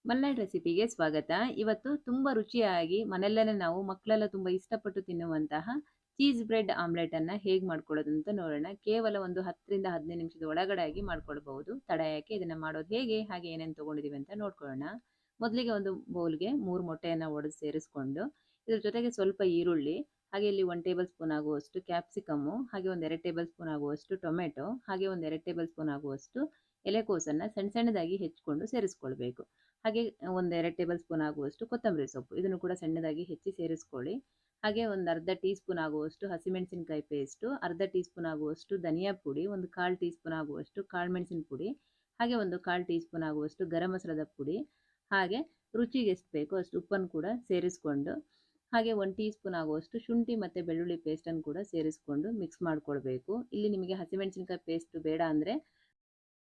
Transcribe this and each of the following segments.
ಮಲ್ನಾಡ್ ರೆಸಿಪಿಗೆ ಸ್ವಾಗತ. ಇವತ್ತು ತುಂಬ ರುಚಿಯಾಗಿ ಮನೆಯಲ್ಲೇ ನಾವು ಮಕ್ಕಳೆಲ್ಲ ತುಂಬ ಇಷ್ಟಪಟ್ಟು ತಿನ್ನುವಂತಹ ಚೀಸ್ ಬ್ರೆಡ್ ಆಮ್ಲೆಟ್ ಅನ್ನ ಹೇಗೆ ಮಾಡ್ಕೊಳ್ಳೋದು ಅಂತ ನೋಡೋಣ. ಕೇವಲ ಒಂದು 10ರಿಂದ 15 ನಿಮಿಷದ ಒಳಗಡೆಯಾಗಿ ಮಾಡ್ಕೊಳ್ಬಹುದು. ತಡ ಯಾಕೆ, ಇದನ್ನ ಮಾಡೋದು ಹೇಗೆ, ಹಾಗೆ ಏನೇನು ತಗೊಂಡಿದೀವಿ ಅಂತ ನೋಡ್ಕೊಳ್ಳೋಣ. ಮೊದಲಿಗೆ ಒಂದು ಬೌಲ್ಗೆ 3 ಮೊಟ್ಟೆಯನ್ನು ಒಡೆದು ಸೇರಿಸ್ಕೊಂಡು, ಇದ್ರ ಜೊತೆಗೆ ಸ್ವಲ್ಪ ಈರುಳ್ಳಿ, ಹಾಗೆ ಇಲ್ಲಿ 1 ಟೇಬಲ್ ಸ್ಪೂನ್ ಆಗುವಷ್ಟು ಕ್ಯಾಪ್ಸಿಕಮ್ಮು, ಹಾಗೆ ಒಂದು 2 ಟೇಬಲ್ ಸ್ಪೂನ್ ಆಗುವಷ್ಟು ಟೊಮೆಟೊ, ಹಾಗೆ ಒಂದು 2 ಟೇಬಲ್ ಸ್ಪೂನ್ ಆಗುವಷ್ಟು ಎಲೆಕೋಸನ್ನು ಸಣ್ಣ ಸಣ್ಣದಾಗಿ ಹೆಚ್ಚಿಕೊಂಡು ಸೇರಿಸ್ಕೊಳ್ಬೇಕು. ಹಾಗೆ ಒಂದು 2 ಟೇಬಲ್ ಸ್ಪೂನ್ ಆಗುವಷ್ಟು ಕೊತ್ತಂಬರಿ ಸೊಪ್ಪು, ಇದನ್ನು ಕೂಡ ಸಣ್ಣದಾಗಿ ಹೆಚ್ಚಿ ಸೇರಿಸ್ಕೊಳ್ಳಿ. ಹಾಗೆ ಒಂದು ಅರ್ಧ ಟೀ ಸ್ಪೂನ್ ಆಗುವಷ್ಟು ಹಸಿಮೆಣಸಿನಕಾಯಿ ಪೇಸ್ಟು, ಅರ್ಧ ಟೀ ಸ್ಪೂನ್ ಆಗುವಷ್ಟು ಧನಿಯಾ ಪುಡಿ, ಒಂದು 1/4 ಟೀ ಸ್ಪೂನ್ ಆಗುವಷ್ಟು ಕಾಳುಮೆಣಸಿನ ಪುಡಿ, ಹಾಗೆ ಒಂದು 1/4 ಟೀ ಸ್ಪೂನ್ ಆಗುವಷ್ಟು ಗರಂ ಮಸಾಲದ ಪುಡಿ, ಹಾಗೆ ರುಚಿಗೆ ಎಷ್ಟು ಬೇಕೋ ಅಷ್ಟು ಉಪ್ಪನ್ನು ಕೂಡ ಸೇರಿಸ್ಕೊಂಡು, ಹಾಗೆ 1 ಟೀ ಸ್ಪೂನ್ ಆಗುವಷ್ಟು ಶುಂಠಿ ಮತ್ತು ಬೆಳ್ಳುಳ್ಳಿ ಪೇಸ್ಟನ್ನು ಕೂಡ ಸೇರಿಸ್ಕೊಂಡು ಮಿಕ್ಸ್ ಮಾಡ್ಕೊಳ್ಬೇಕು. ಇಲ್ಲಿ ನಿಮಗೆ ಹಸಿಮೆಣಸಿನಕಾಯಿ ಪೇಸ್ಟ್ ಬೇಡ ಅಂದರೆ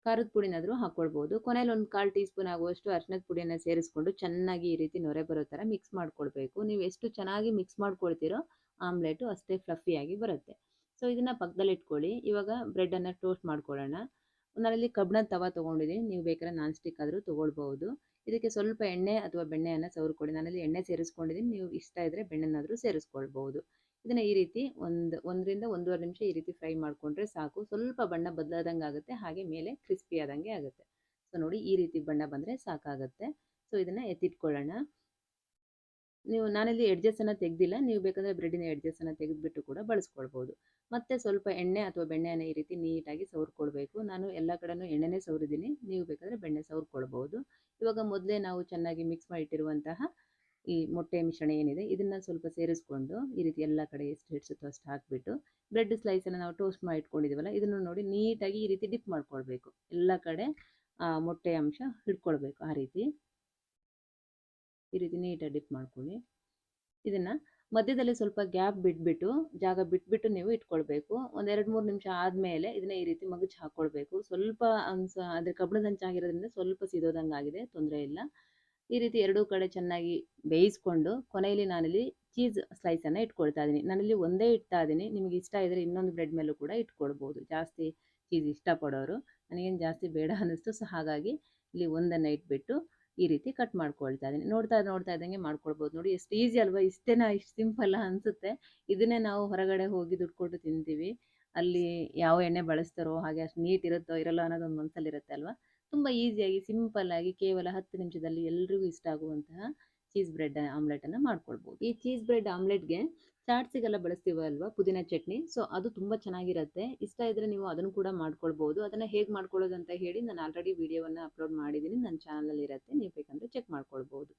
ಖಾರದ ಪುಡಿನಾದರೂ ಹಾಕ್ಕೊಳ್ಬೋದು. ಕೊನೆಯಲ್ಲಿ ಒಂದು 1/4 ಟೀ ಸ್ಪೂನ್ ಆಗುವಷ್ಟು ಅರಿಶಿಣದ ಪುಡಿಯನ್ನು ಸೇರಿಸ್ಕೊಂಡು ಚೆನ್ನಾಗಿ ಈ ರೀತಿ ನೊರೆ ಬರೋ ಥರ ಮಿಕ್ಸ್ ಮಾಡ್ಕೊಳ್ಬೇಕು. ನೀವು ಎಷ್ಟು ಚೆನ್ನಾಗಿ ಮಿಕ್ಸ್ ಮಾಡ್ಕೊಳ್ತೀರೋ ಆಮ್ಲೆಟು ಅಷ್ಟೇ ಫ್ಲಫಿಯಾಗಿ ಬರುತ್ತೆ. ಸೊ ಇದನ್ನು ಪಕ್ಕದಲ್ಲಿ ಇಟ್ಕೊಳ್ಳಿ. ಇವಾಗ ಬ್ರೆಡ್ಡನ್ನು ಟೋಸ್ಟ್ ಮಾಡ್ಕೊಳ್ಳೋಣ. ನಾನಿಲ್ಲಿ ಕಬ್ಬಿಣದ ತವ ತೊಗೊಂಡಿದ್ದೀನಿ, ನೀವು ಬೇಕಾದ್ರೆ ನಾನ್ ಸ್ಟಿಕ್ ಆದರೂ ತೊಗೊಳ್ಬೋದು. ಇದಕ್ಕೆ ಸ್ವಲ್ಪ ಎಣ್ಣೆ ಅಥವಾ ಬೆಣ್ಣೆಯನ್ನು ಸವರ್ಕೊಳ್ಳಿ. ನಾನಲ್ಲಿ ಎಣ್ಣೆ ಸೇರಿಸ್ಕೊಂಡಿದ್ದೀನಿ, ನೀವು ಇಷ್ಟ ಇದ್ದರೆ ಬೆಣ್ಣೆನಾದರೂ ಸೇರಿಸ್ಕೊಳ್ಬೋದು. ಇದನ್ನು ಈ ರೀತಿ 1ರಿಂದ 1.5 ನಿಮಿಷ ಈ ರೀತಿ ಫ್ರೈ ಮಾಡಿಕೊಂಡ್ರೆ ಸಾಕು. ಸ್ವಲ್ಪ ಬಣ್ಣ ಬದಲಾದಂಗೆ ಆಗುತ್ತೆ, ಹಾಗೆ ಮೇಲೆ ಕ್ರಿಸ್ಪಿ ಆದಂಗೆ ಆಗುತ್ತೆ. ಸೊ ನೋಡಿ, ಈ ರೀತಿ ಬಣ್ಣ ಬಂದರೆ ಸಾಕಾಗುತ್ತೆ. ಸೊ ಇದನ್ನು ಎತ್ತಿಟ್ಕೊಳ್ಳೋಣ. ನಾನಿಲ್ಲಿ ಎಡ್ಜಸ್ಸನ್ನು ತೆಗೆದಿಲ್ಲ, ನೀವು ಬೇಕಂದರೆ ಬ್ರೆಡ್ಡಿನ ಎಡ್ಜಸ್ಸನ್ನು ತೆಗೆದುಬಿಟ್ಟು ಕೂಡ ಬಳಸ್ಕೊಳ್ಬೋದು. ಮತ್ತೆ ಸ್ವಲ್ಪ ಎಣ್ಣೆ ಅಥವಾ ಬೆಣ್ಣೆಯನ್ನು ಈ ರೀತಿ ನೀಟಾಗಿ ಸವರ್ಕೊಳ್ಬೇಕು. ನಾನು ಎಲ್ಲ ಕಡೆನೂ ಎಣ್ಣೆನೇ ಸವರಿದ್ದೀನಿ, ನೀವು ಬೇಕಾದರೆ ಬೆಣ್ಣೆ ಸವರ್ಕೊಳ್ಬೋದು. ಇವಾಗ ಮೊದಲೇ ನಾವು ಚೆನ್ನಾಗಿ ಮಿಕ್ಸ್ ಮಾಡಿಟ್ಟಿರುವಂತಹ ಈ ಮೊಟ್ಟೆ ಮಿಶ್ರಣ ಏನಿದೆ ಇದನ್ನು ಸ್ವಲ್ಪ ಸೇರಿಸ್ಕೊಂಡು ಈ ರೀತಿ ಎಲ್ಲ ಕಡೆ ಎಷ್ಟು ಹಿಡಿಸುತ್ತೋ ಅಷ್ಟು ಹಾಕಿಬಿಟ್ಟು, ಬ್ರೆಡ್ ಸ್ಲೈಸನ್ನು ನಾವು ಟೋಸ್ಟ್ ಮಾಡಿ ಇಟ್ಕೊಂಡಿದ್ದೀವಲ್ಲ ಇದನ್ನು ನೋಡಿ ನೀಟಾಗಿ ಈ ರೀತಿ ಡಿಪ್ ಮಾಡ್ಕೊಳ್ಬೇಕು. ಎಲ್ಲ ಕಡೆ ಮೊಟ್ಟೆ ಅಂಶ ಹಿಡ್ಕೊಳ್ಬೇಕು. ಈ ರೀತಿ ನೀಟಾಗಿ ಡಿಪ್ ಮಾಡ್ಕೊಳ್ಳಿ. ಇದನ್ನು ಮಧ್ಯದಲ್ಲಿ ಸ್ವಲ್ಪ ಗ್ಯಾಪ್ ಜಾಗ ಬಿಟ್ಬಿಟ್ಟು ನೀವು ಇಟ್ಕೊಳ್ಬೇಕು. ಒಂದು 2-3 ನಿಮಿಷ ಆದಮೇಲೆ ಇದನ್ನ ಈ ರೀತಿ ಮಗುಚಿ ಹಾಕ್ಕೊಳ್ಬೇಕು. ಸ್ವಲ್ಪ ಅದ್ರ ಕಬ್ಬಿಣದ ಹಂಚಾಗಿರೋದ್ರಿಂದ ಸ್ವಲ್ಪ ಸಿದೋದಂಗೆ ಆಗಿದೆ, ತೊಂದರೆ ಇಲ್ಲ. ಈ ರೀತಿ ಎರಡೂ ಕಡೆ ಚೆನ್ನಾಗಿ ಬೇಯಿಸ್ಕೊಂಡು ಕೊನೆಯಲ್ಲಿ ನಾನಿಲ್ಲಿ ಚೀಸ್ ಸ್ಲೈಸನ್ನು ಇಟ್ಕೊಳ್ತಾ ಇದ್ದೀನಿ. ನಾನಿಲ್ಲಿ ಒಂದೇ ಇಡ್ತಾ ಇದ್ದೀನಿ, ನಿಮಗೆ ಇಷ್ಟ ಇದ್ದರೆ ಇನ್ನೊಂದು ಬ್ರೆಡ್ ಮೇಲೂ ಕೂಡ ಇಟ್ಕೊಳ್ಬೋದು. ಜಾಸ್ತಿ ಚೀಸ್ ಇಷ್ಟಪಡೋರು, ನನಗೇನು ಜಾಸ್ತಿ ಬೇಡ ಅನ್ನಿಸ್ತು, ಸೊ ಹಾಗಾಗಿ ಇಲ್ಲಿ ಒಂದನ್ನು ಇಟ್ಬಿಟ್ಟು ಈ ರೀತಿ ಕಟ್ ಮಾಡ್ಕೊಳ್ತಾ ಇದ್ದೀನಿ. ನೋಡ್ತಾ ಇದ್ದಂಗೆ ಮಾಡ್ಕೊಳ್ಬೋದು. ನೋಡಿ ಎಷ್ಟು ಈಸಿ ಅಲ್ವಾ, ಇಷ್ಟೇನಾ, ಇಷ್ಟು ಸಿಂಪಲ್ ಅನಿಸುತ್ತೆ. ಇದನ್ನೇ ನಾವು ಹೊರಗಡೆ ಹೋಗಿ ದುಡ್ಡು ಕೊಟ್ಟು ತಿಂತೀವಿ, ಅಲ್ಲಿ ಯಾವ ಎಣ್ಣೆ ಬಳಸ್ತಾರೋ, ಹಾಗೆ ಅಷ್ಟು ನೀಟ್ ಇರುತ್ತೋ ಇರಲ್ಲ ಅನ್ನೋದು ಒಂದು ಮನಸ್ಸಲ್ಲಿರುತ್ತೆ ಅಲ್ವಾ. ತುಂಬ ಈಸಿಯಾಗಿ ಸಿಂಪಲ್ಲಾಗಿ ಕೇವಲ 10 ನಿಮಿಷದಲ್ಲಿ ಎಲ್ರಿಗೂ ಇಷ್ಟ ಆಗುವಂತಹ ಚೀಸ್ ಬ್ರೆಡ್ ಆಮ್ಲೆಟನ್ನು ಮಾಡ್ಕೊಳ್ಬೋದು. ಈ ಚೀಸ್ ಬ್ರೆಡ್ ಆಮ್ಲೆಟ್ಗೆ ಚಾಟ್ಸಿಗೆಲ್ಲ ಬಳಸ್ತೀವಲ್ವಾ ಪುದೀನ ಚಟ್ನಿ, ಸೊ ಅದು ತುಂಬ ಚೆನ್ನಾಗಿರುತ್ತೆ. ಇಷ್ಟ ಇದ್ದರೆ ನೀವು ಅದನ್ನು ಕೂಡ ಮಾಡ್ಕೊಳ್ಬೋದು. ಅದನ್ನು ಹೇಗೆ ಮಾಡ್ಕೊಳ್ಳೋದು ಅಂತ ಹೇಳಿ ನಾನು ಆಲ್ರೆಡಿ ವಿಡಿಯೋವನ್ನು ಅಪ್ಲೋಡ್ ಮಾಡಿದ್ದೀನಿ, ನನ್ನ ಚಾನಲಲ್ಲಿ ಇರುತ್ತೆ, ನೀವು ಬೇಕಂದರೆ ಚೆಕ್ ಮಾಡ್ಕೊಳ್ಬೋದು.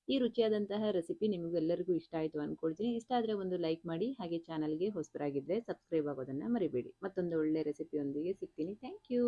ಈ ರುಚಿಯಾದಂತಹ ರೆಸಿಪಿ ನಿಮಗೆಲ್ಲರಿಗೂ ಇಷ್ಟ ಆಯಿತು ಅಂದ್ಕೊಳ್ತೀನಿ. ಇಷ್ಟ ಆದರೆ ಒಂದು ಲೈಕ್ ಮಾಡಿ, ಹಾಗೆ ಚಾನಲ್ಗೆ ಹೊಸಬರಾಗಿದ್ದರೆ ಸಬ್ಸ್ಕ್ರೈಬ್ ಆಗೋದನ್ನು ಮರಿಬೇಡಿ. ಮತ್ತೊಂದು ಒಳ್ಳೆ ರೆಸಿಪಿಯೊಂದಿಗೆ ಸಿಗ್ತೀನಿ. Thank you.